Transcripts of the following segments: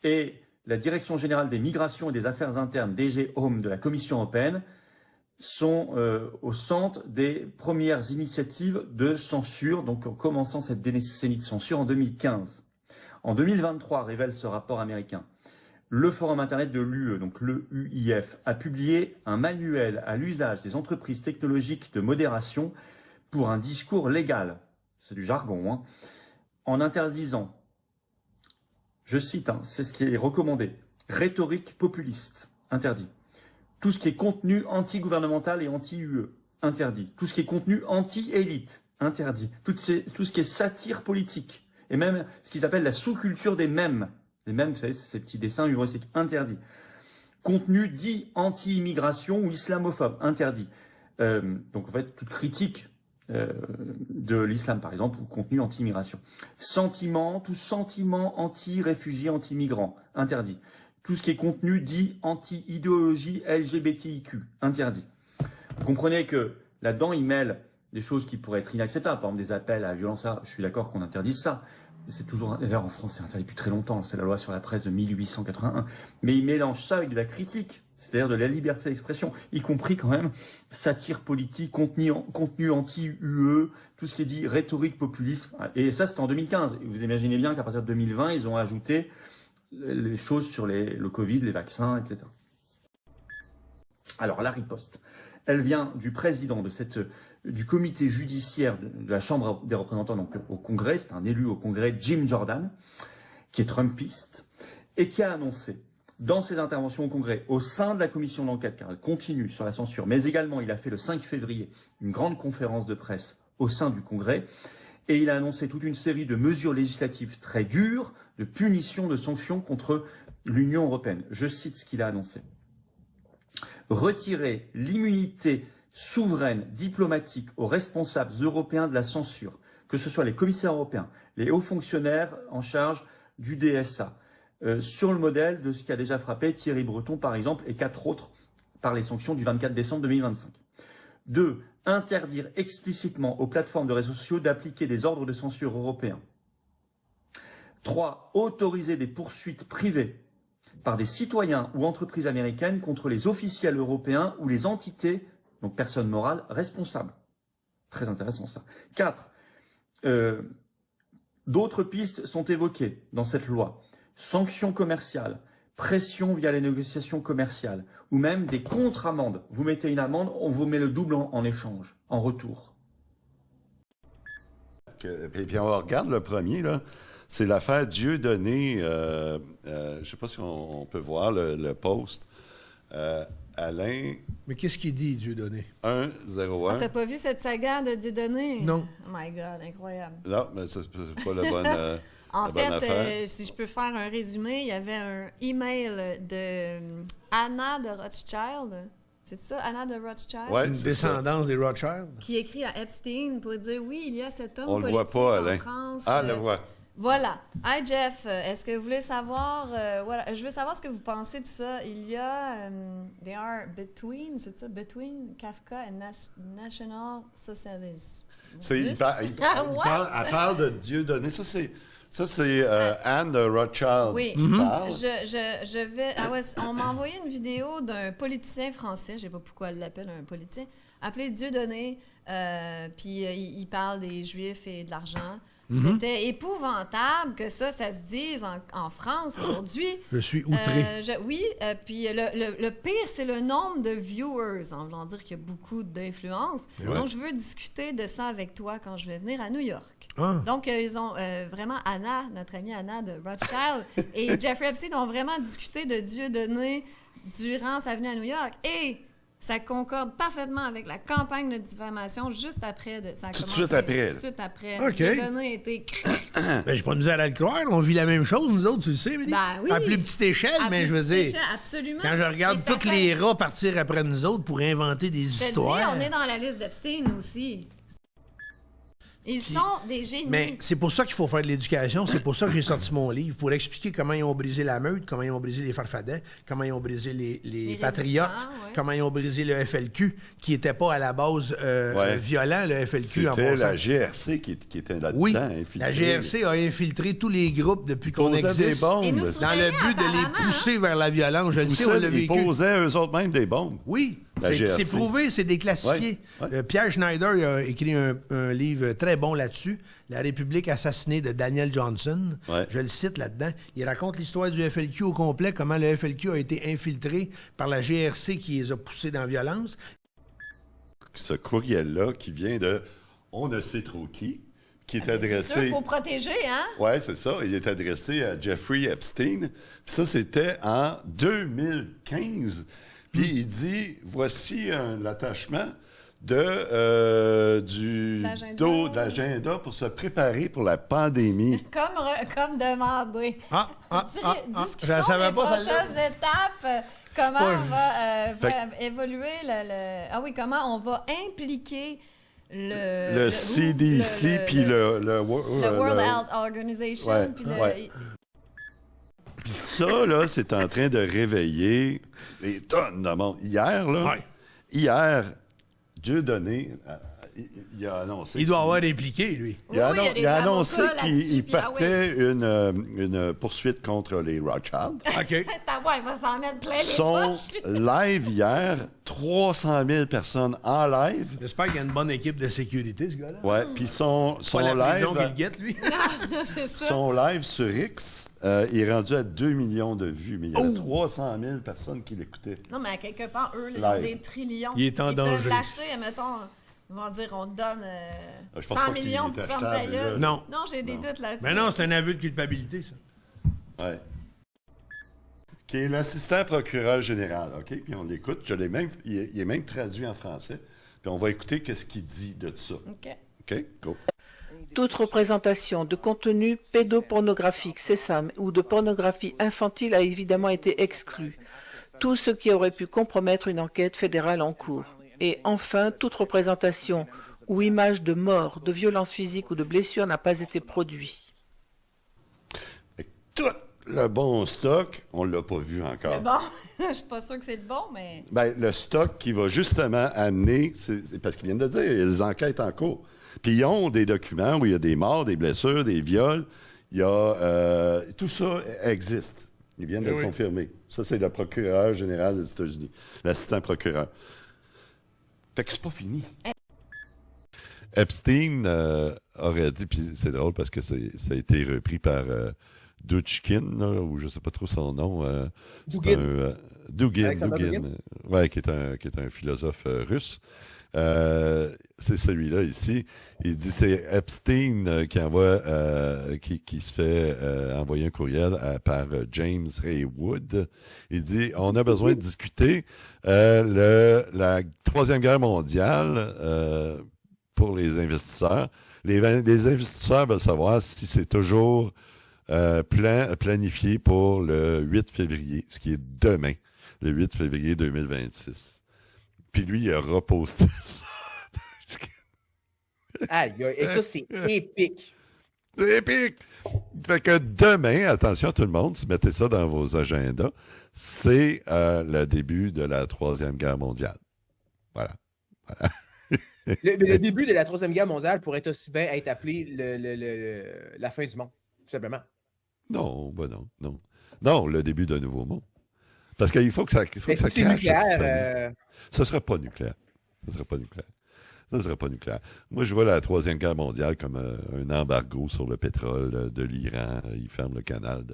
et la Direction générale des migrations et des affaires internes, DG Home de la Commission européenne, sont au centre des premières initiatives de censure, donc en commençant cette décennie de censure en 2015. En 2023, révèle ce rapport américain, le Forum Internet de l'UE, donc le UIF, a publié un manuel à l'usage des entreprises technologiques de modération pour un discours légal, c'est du jargon, hein, en interdisant, je cite, hein, c'est ce qui est recommandé, rhétorique populiste, interdit. Tout ce qui est contenu anti-gouvernemental et anti-UE, interdit. Tout ce qui est contenu anti-élite, interdit. Tout ce qui est satire politique, et même ce qu'ils appellent la sous-culture des mèmes. Les mèmes, vous savez, c'est ces petits dessins humoristiques, interdit. Contenu dit anti-immigration ou islamophobe, interdit. Donc en fait, toute critique de l'islam, par exemple, ou contenu anti-immigration. Sentiment, tout sentiment anti-réfugié, anti-migrant, interdit. Tout ce qui est contenu dit anti-idéologie LGBTIQ, interdit. Vous comprenez que là-dedans, ils mêlent des choses qui pourraient être inacceptables, par exemple des appels à la violence. Je suis d'accord qu'on interdise ça. C'est toujours, d'ailleurs en France, c'est interdit depuis très longtemps. C'est la loi sur la presse de 1881. Mais ils mélangent ça avec de la critique, c'est-à-dire de la liberté d'expression, y compris quand même satire politique, contenu anti-UE, tout ce qui est dit rhétorique populiste. Et ça, c'était en 2015. Et vous imaginez bien qu'à partir de 2020, ils ont ajouté les choses sur le Covid, les vaccins, etc. Alors, la riposte, elle vient du président du comité judiciaire de la Chambre des représentants, donc au Congrès, c'est un élu au Congrès, Jim Jordan, qui est trumpiste, et qui a annoncé, dans ses interventions au Congrès, au sein de la commission d'enquête, car elle continue sur la censure, mais également, il a fait le 5 février une grande conférence de presse au sein du Congrès, et il a annoncé toute une série de mesures législatives très dures, de punitions, de sanctions contre l'Union européenne. Je cite ce qu'il a annoncé. Retirer l'immunité souveraine diplomatique aux responsables européens de la censure, que ce soit les commissaires européens, les hauts fonctionnaires en charge du DSA, sur le modèle de ce qui a déjà frappé Thierry Breton, par exemple, et 4 autres par les sanctions du 24 décembre 2025. 2. Interdire explicitement aux plateformes de réseaux sociaux d'appliquer des ordres de censure européens. 3. Autoriser des poursuites privées par des citoyens ou entreprises américaines contre les officiels européens ou les entités, donc personnes morales, responsables. Très intéressant ça. 4. D'autres pistes sont évoquées dans cette loi. Sanctions commerciales, pression via les négociations commerciales, ou même des contre-amendes. Vous mettez une amende, on vous met le double en échange, en retour. Et puis on regarde le premier, là. C'est l'affaire Dieudonné. Je ne sais pas si on peut voir le post. Alain. Mais qu'est-ce qu'il dit, Dieudonné? 101. Ah, t'as pas vu cette saga de Dieudonné? Non. Oh my God, incroyable. Non, mais c'est pas la bonne. En fait, si je peux faire un résumé, il y avait un email de Anna de Rothschild. C'est ça, Anna de Rothschild? Ouais, Une c'est descendance ça. des Rothschild? Qui écrit à Epstein pour dire oui, il y a cet homme On le politique voit pas, en Alain. France. Ah, le voit. Voilà. Hi Jeff, est-ce que vous voulez savoir... voilà, je veux savoir ce que vous pensez de ça. Il y a... they are between, c'est ça? Between Kafka and National Socialism. Elle parle de Dieudonné. Ça, c'est Anne de Rothschild oui. qui parle. Je vais... Ah ouais, on m'a envoyé une vidéo d'un politicien français, je sais pas pourquoi elle l'appelle un politicien, appelé Dieudonné, puis il parle des Juifs et de l'argent. C'était épouvantable que ça se dise en France aujourd'hui. Je suis outré. Oui, puis le pire, c'est le nombre de viewers, en voulant dire qu'il y a beaucoup d'influence. Ouais. Donc, je veux discuter de ça avec toi quand je vais venir à New York. Ah. Donc, ils ont vraiment Anna, notre amie Anna de Rothschild, et Jeffrey Epstein ont vraiment discuté de Dieudonné durant sa venue à New York. Et ça concorde parfaitement avec la campagne de diffamation juste après. Tout de suite après. Tout de suite après. OK. Dieudonné a été... Ben, j'ai pas de misère à le croire. On vit la même chose, nous autres, tu le sais, Mélie? Ben oui. À plus petite échelle, À mais plus je veux petite dire... échelle, absolument. Quand je regarde Mais tous les rats partir après nous autres pour inventer des je te histoires... dis, on est dans la liste d'Epstein aussi. Ils sont des génies. Mais c'est pour ça qu'il faut faire de l'éducation. C'est pour ça que j'ai sorti mon livre, pour expliquer comment ils ont brisé la meute, comment ils ont brisé les farfadets, comment ils ont brisé les patriotes, résistants, ouais. comment ils ont brisé le FLQ, qui n'était pas à la base violent, le FLQ. C'était la GRC qui était là-dedans. Oui, infiltrée. la GRC a infiltré tous les groupes depuis qu'on Posait des existe. bombes. Et nous Dans le surveillaient, but de les apparemment, pousser vers la violence. Je le sais, on l'a Ils vécu. posaient eux autres même des bombes. Oui, La GRC. c'est prouvé, c'est déclassifié. Ouais, ouais. Pierre Schneider il a écrit un livre très bon là-dessus, La République assassinée de Daniel Johnson. Ouais. Je le cite là-dedans. Il raconte l'histoire du FLQ au complet, comment le FLQ a été infiltré par la GRC qui les a poussés dans la violence. Ce courriel-là qui vient de on ne sait trop qui est Il adressé. faut protéger, hein? Oui, c'est ça. Il est adressé à Jeffrey Epstein. Puis ça, c'était en 2015. Puis il dit voici l'attachement du dos de l'agenda pour se préparer pour la pandémie. Comme demandé. Discussion Je savais des pas prochaines celle-là. étapes. Comment pas- va évoluer Ah oui, comment on va impliquer Le CDC puis le World Health Organization. Ouais, puis ouais. Puis ça, là, c'est en train de réveiller des tonnes de monde. Hier, Dieudonné, il a annoncé... Il doit avoir impliqué, lui. Il a, Oui, il y a des il a annoncé avocats là-dessus, qu'il puis partait une poursuite contre les Rothschild. OK. il va s'en mettre plein les Son poches. live hier, 300 000 personnes en live. J'espère qu'il y a une bonne équipe de sécurité, ce gars-là. Ouais, puis son Pas la prison live... qu'il guette, lui. C'est ça. Son live sur X est rendu à 2 millions de vues, mais il y a 300 000 personnes qui l'écoutaient. Non, mais à quelque part, eux, là, ils ont Live. des trillions. Il est en Ils danger. peuvent l'acheter, mettons, ils vont dire, on te donne Je pense 100 pas qu'il millions, est tu fermes ta achetable, gueule. là. Non. Non, j'ai des doutes là-dessus. Mais non, c'est un aveu de culpabilité, ça. Ouais. Qui est l'assistant procureur général, OK? Puis on l'écoute. Il est même traduit en français. Puis on va écouter qu'est-ce qu'il dit de ça. OK. OK? Go. Toute représentation de contenu pédopornographique, sésame ou de pornographie infantile a évidemment été exclue. Tout ce qui aurait pu compromettre une enquête fédérale en cours. Et enfin, toute représentation ou image de mort, de violence physique ou de blessure n'a pas été produit. Tout le bon stock, on ne l'a pas vu encore. Mais bon, je suis pas sûre que c'est le bon, mais... Ben, le stock qui va justement amener, c'est parce qu'ils viennent de dire, il y a des enquêtes en cours. Puis ils ont des documents où il y a des morts, des blessures, des viols. Il y a tout ça existe. Ils viennent de le confirmer. Ça, c'est le procureur général des États-Unis, l'assistant procureur. Fait que c'est pas fini. Epstein aurait dit, puis c'est drôle parce que ça a été repris par Dugin, là, ou je sais pas trop son nom. Dugin. Dugin, Alexander Dugin. ouais, qui est un philosophe russe. C'est celui-là ici. Il dit c'est Epstein qui envoie, qui se fait envoyer un courriel par James Haywood. Il dit on a besoin de discuter la Troisième Guerre mondiale pour les investisseurs. Les investisseurs veulent savoir si c'est toujours planifié pour le 8 février, ce qui est demain, le 8 février 2026. Puis lui, il a reposté ça. Aïe, et ça, c'est épique. C'est épique! Fait que demain, attention tout le monde, mettez ça dans vos agendas, c'est le début de la Troisième Guerre mondiale. Voilà. Le début de la Troisième Guerre mondiale pourrait aussi bien être appelé la fin du monde, tout simplement. Non, ben non. Non, le début d'un nouveau monde. Parce qu'il faut que ça, Mais ça si c'est crache. nucléaire, Ce ne sera pas nucléaire. Ça ne sera pas nucléaire. Moi, je vois la Troisième Guerre mondiale comme un embargo sur le pétrole de l'Iran. Ils ferment le canal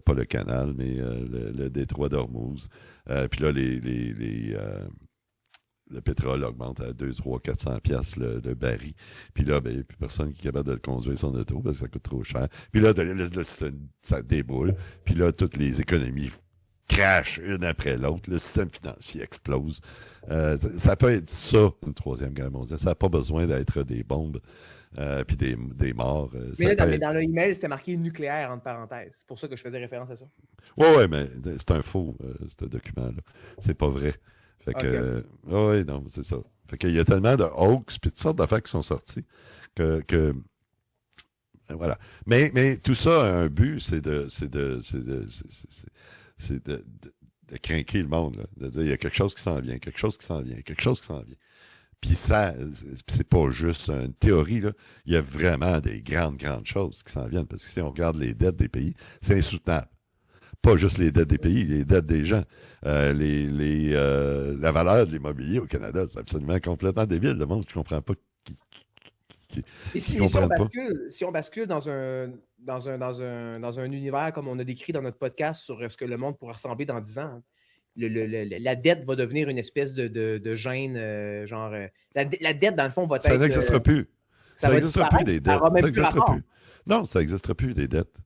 pas le canal, mais le détroit d'Ormuz. Puis là, le pétrole augmente à 200, 300, 400 piastres le baril. Puis là, ben, il n'y a plus personne qui est capable de le conduire son auto parce que ça coûte trop cher. Puis là, ça déboule. Puis là, toutes les économies crashent une après l'autre. Le système financier explose. Ça peut être ça, une Troisième Guerre mondiale. Ça n'a pas besoin d'être des bombes puis des morts. Mais là, dans le email, c'était marqué nucléaire entre parenthèses. C'est pour ça que je faisais référence à ça. Oui, mais c'est un faux, ce document-là. C'est pas vrai. Fait que, oui, non, c'est ça. Fait qu'il y a tellement de hoax puis toutes sortes d'affaires qui sont sorties Voilà. Mais tout ça a un but, c'est de craquer le monde, là. De dire, il y a quelque chose qui s'en vient, quelque chose qui s'en vient, quelque chose qui s'en vient. Puis ça, c'est pas juste une théorie, là. Il y a vraiment des grandes choses qui s'en viennent. Parce que si on regarde les dettes des pays, c'est insoutenable. Pas juste les dettes des pays, les dettes des gens. La valeur de l'immobilier au Canada, c'est absolument complètement débile. Le monde, je comprends pas si on bascule dans un univers comme on a décrit dans notre podcast sur ce que le monde pourra ressembler dans 10 ans, la dette va devenir une espèce de gêne, la dette, dans le fond, va être... Ça n'existera plus. Ça n'existera plus des dettes. Ça n'existera plus. Non, ça n'existera plus des dettes.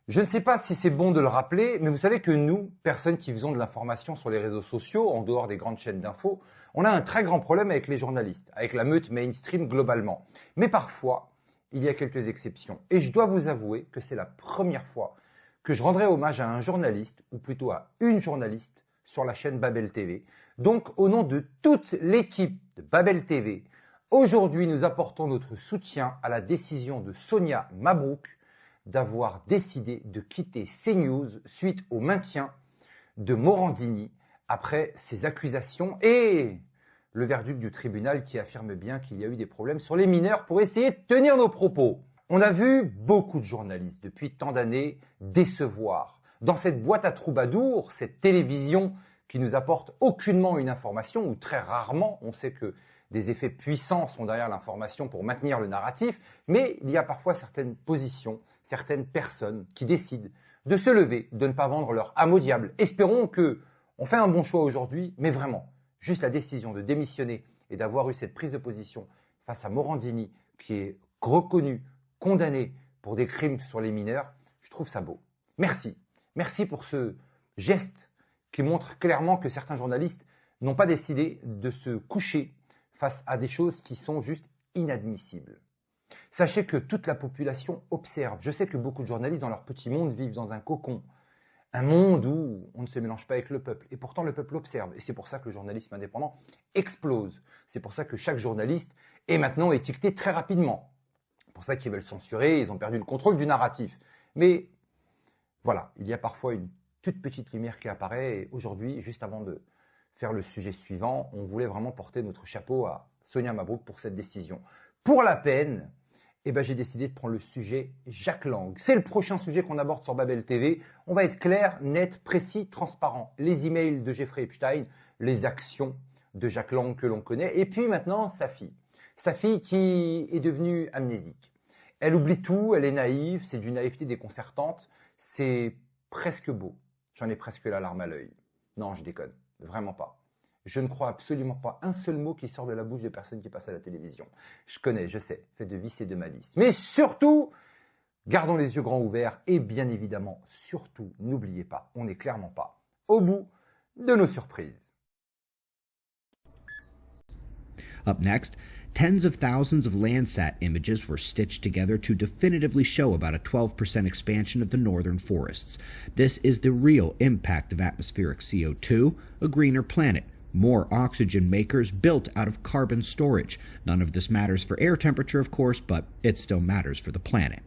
Je ne sais pas si c'est bon de le rappeler, mais vous savez que nous, personnes qui faisons de l'information sur les réseaux sociaux, en dehors des grandes chaînes d'infos, on a un très grand problème avec les journalistes, avec la meute mainstream globalement. Mais parfois, il y a quelques exceptions. Et je dois vous avouer que c'est la première fois que je rendrai hommage à un journaliste, ou plutôt à une journaliste, sur la chaîne Babel TV. Donc, au nom de toute l'équipe de Babel TV, aujourd'hui, nous apportons notre soutien à la décision de Sonia Mabrouk d'avoir décidé de quitter CNews suite au maintien de Morandini après ces accusations et le verdict du tribunal qui affirme bien qu'il y a eu des problèmes sur les mineurs pour essayer de tenir nos propos. On a vu beaucoup de journalistes depuis tant d'années décevoir dans cette boîte à troubadours, cette télévision qui nous apporte aucunement une information ou très rarement. On sait que des effets puissants sont derrière l'information pour maintenir le narratif, mais il y a parfois certaines positions, certaines personnes qui décident de se lever, de ne pas vendre leur âme au diable. Espérons que on fait un bon choix aujourd'hui, mais vraiment, juste la décision de démissionner et d'avoir eu cette prise de position face à Morandini, qui est reconnu, condamné pour des crimes sur les mineurs, je trouve ça beau. Merci. Merci pour ce geste qui montre clairement que certains journalistes n'ont pas décidé de se coucher face à des choses qui sont juste inadmissibles. Sachez que toute la population observe. Je sais que beaucoup de journalistes dans leur petit monde vivent dans un cocon. Un monde où on ne se mélange pas avec le peuple. Et pourtant, le peuple observe. Et c'est pour ça que le journalisme indépendant explose. C'est pour ça que chaque journaliste est maintenant étiqueté très rapidement. C'est pour ça qu'ils veulent censurer, ils ont perdu le contrôle du narratif. Mais voilà, il y a parfois une toute petite lumière qui apparaît. Et aujourd'hui, juste avant de faire le sujet suivant, on voulait vraiment porter notre chapeau à Sonia Mabrouk pour cette décision. Pour la peine, j'ai décidé de prendre le sujet Jack Lang. C'est le prochain sujet qu'on aborde sur Babel TV. On va être clair, net, précis, transparent. Les emails de Jeffrey Epstein, les actions de Jack Lang que l'on connaît, et puis maintenant sa fille. Sa fille qui est devenue amnésique. Elle oublie tout, elle est naïve, c'est d'une naïveté déconcertante, c'est presque beau. J'en ai presque la larme à l'œil. Non, je déconne, vraiment pas. Je ne crois absolument pas un seul mot qui sort de la bouche des personnes qui passent à la télévision. Je connais, je sais, fait de vice et de malice. Mais surtout, gardons les yeux grands ouverts et bien évidemment, surtout, n'oubliez pas, on n'est clairement pas au bout de nos surprises. Up next, tens of thousands of Landsat images were stitched together to definitively show about a 12% expansion of the northern forests. This is the real impact of atmospheric CO2, a greener planet. More oxygen makers built out of carbon storage. None of this matters for air temperature, of course, but it still matters for the planet.